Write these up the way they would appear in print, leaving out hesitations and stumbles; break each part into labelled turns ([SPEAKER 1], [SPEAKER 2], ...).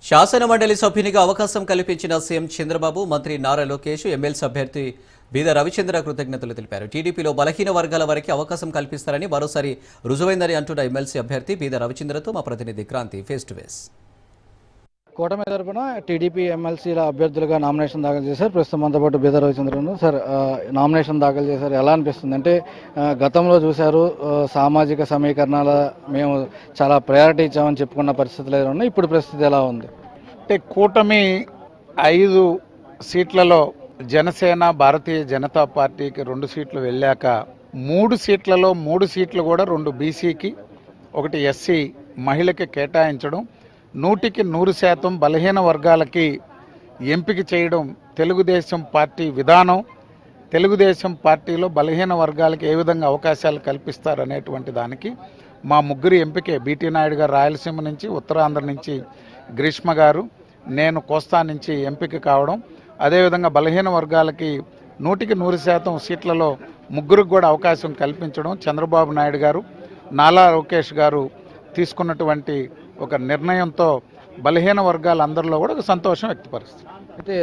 [SPEAKER 1] శాసనమండలి సభ్యునిగా అవకాశం కల్పించిన సీఎం చంద్రబాబు, మంత్రి నారా లోకేష్, ఎమ్మెల్సీ అభ్యర్థి బీద రవిచంద్ర కృతజ్ఞతలు తెలిపారు. టీడీపీలో బలహీన వర్గాల వారికి అవకాశం కల్పిస్తారని మరోసారి రుజువైందని అంటున్న ఎమ్మెల్సీ అభ్యర్థి బీద రవిచంద్రతో మా ప్రతినిధి క్రాంతి ఫేస్ టు ఫేస్.
[SPEAKER 2] కూటమి తరపున టీడీపీ ఎమ్మెల్సీల అభ్యర్థులుగా నామినేషన్ దాఖలు చేశారు. ప్రస్తుతం మనతో పాటు బీద రవిచంద్రను. సార్, నామినేషన్ దాఖలు చేశారు, ఎలా అనిపిస్తుంది? అంటే గతంలో చూశారు, సామాజిక సమీకరణాల మేము చాలా ప్రయారిటీ ఇచ్చామని చెప్పుకున్న పరిస్థితులు ఏదో ఉన్నాయి. ఇప్పుడు పరిస్థితి ఎలా ఉంది?
[SPEAKER 3] అంటే కూటమి 5 సీట్లలో జనసేన, భారతీయ జనతా పార్టీకి 2 సీట్లు వెళ్ళాక 3 సీట్లలో 3 సీట్లు కూడా 2 బీసీకి, 1 ఎస్సీ మహిళకి కేటాయించడం, 100కి 100% బలహీన వర్గాలకి ఎంపిక చేయడం తెలుగుదేశం పార్టీ విధానం. తెలుగుదేశం పార్టీలో బలహీన వర్గాలకి ఏ విధంగా అవకాశాలు కల్పిస్తారనేటువంటి దానికి మా ముగ్గురు ఎంపికే బీటీ నాయుడు గారు రాయలసీమ నుంచి, ఉత్తరాంధ్ర నుంచి గ్రీష్మ గారు, నేను కోస్తా నుంచి ఎంపిక కావడం, అదేవిధంగా బలహీన వర్గాలకి 100కి 100% సీట్లలో ముగ్గురికి కూడా అవకాశం కల్పించడం చంద్రబాబు నాయుడు గారు, నారా లోకేష్ గారు తీసుకున్నటువంటి ఒక నిర్ణయంతో బలహీన వర్గాలందరిలో కూడా ఒక సంతోషం వ్యక్తపరుస్తుంది.
[SPEAKER 2] అయితే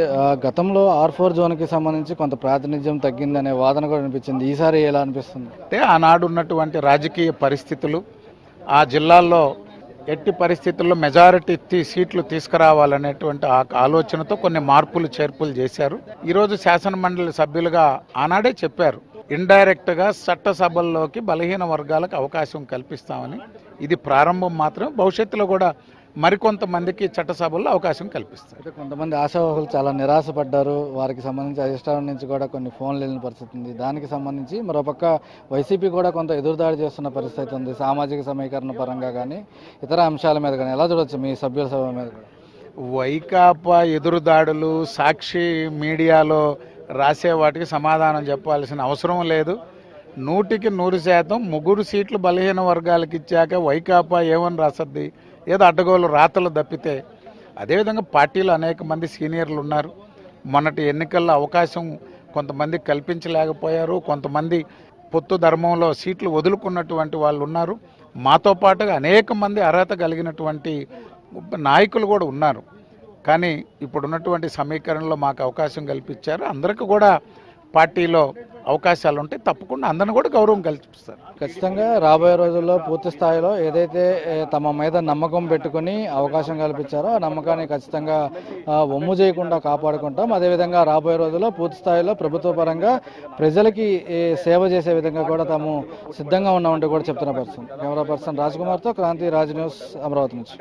[SPEAKER 2] గతంలో R4 జోన్కి సంబంధించి కొంత ప్రాతినిధ్యం తగ్గిందనే వాదన కూడా అనిపించింది. ఈసారి ఎలా అనిపిస్తుంది?
[SPEAKER 3] అంటే ఆనాడు ఉన్నటువంటి రాజకీయ పరిస్థితులు, ఆ జిల్లాల్లో ఎట్టి పరిస్థితుల్లో మెజారిటీ సీట్లు తీసుకురావాలనేటువంటి ఆలోచనతో కొన్ని మార్పులు చేర్పులు చేశారు. ఈరోజు శాసనమండలి సభ్యులుగా ఆనాడే చెప్పారు, ఇండైరెక్ట్గా చట్టసభల్లోకి బలహీన వర్గాలకు అవకాశం కల్పిస్తామని. ఇది ప్రారంభం మాత్రం, భవిష్యత్తులో కూడా మరికొంతమందికి చట్టసభల్లో అవకాశం కల్పిస్తారు.
[SPEAKER 2] అయితే కొంతమంది ఆశావాహులు చాలా నిరాశపడ్డారు. వారికి సంబంధించి అధిష్టానం నుంచి కూడా కొన్ని ఫోన్లు వెళ్ళిన పరిస్థితి ఉంది. దానికి సంబంధించి మరోపక్క వైసీపీ కూడా కొంత ఎదురుదాడి చేస్తున్న పరిస్థితి ఉంది, సామాజిక సమీకరణ పరంగా కానీ ఇతర అంశాల మీద కానీ. ఎలా చూడవచ్చు మీ సభ్యుల సభ మీద?
[SPEAKER 3] వైకాపా ఎదురుదాడులు సాక్షి మీడియాలో రాసే వాటికి సమాధానం చెప్పాల్సిన అవసరం లేదు. 100కి 100% 3 సీట్లు బలహీన వర్గాలకు ఇచ్చాక వైకాపా ఏమని రాసద్ది? ఏదో అడ్డగోలు రాతలు తప్పితే. అదేవిధంగా పార్టీలో అనేక మంది సీనియర్లు ఉన్నారు. మొన్నటి ఎన్నికల్లో అవకాశం కొంతమంది కల్పించలేకపోయారు, కొంతమంది పొత్తు ధర్మంలో సీట్లు వదులుకున్నటువంటి వాళ్ళు ఉన్నారు. మాతో పాటుగా అనేక మంది అర్హత కలిగినటువంటి నాయకులు కూడా ఉన్నారు. కానీ ఇప్పుడున్నటువంటి సమీకరణలో మాకు అవకాశం కల్పించారు. అందరికీ కూడా పార్టీలో అవకాశాలు ఉంటాయి, తప్పకుండా అందరిని కూడా గౌరవం కల్పిస్తారు.
[SPEAKER 2] ఖచ్చితంగా రాబోయే రోజుల్లో పూర్తి స్థాయిలో ఏదైతే తమ మీద నమ్మకం పెట్టుకుని అవకాశం కల్పించారో ఆ నమ్మకాన్ని ఖచ్చితంగా వమ్ము చేయకుండా కాపాడుకుంటాం. అదేవిధంగా రాబోయే రోజుల్లో పూర్తి స్థాయిలో ప్రభుత్వ పరంగా ప్రజలకి సేవ చేసే విధంగా కూడా తాము సిద్ధంగా ఉన్నామంటూ కూడా చెప్తున్న కెమెరా పర్సన్ రాజ్ కుమార్తో క్రాంతి, రాజ్ న్యూస్, అమరావతి నుంచి.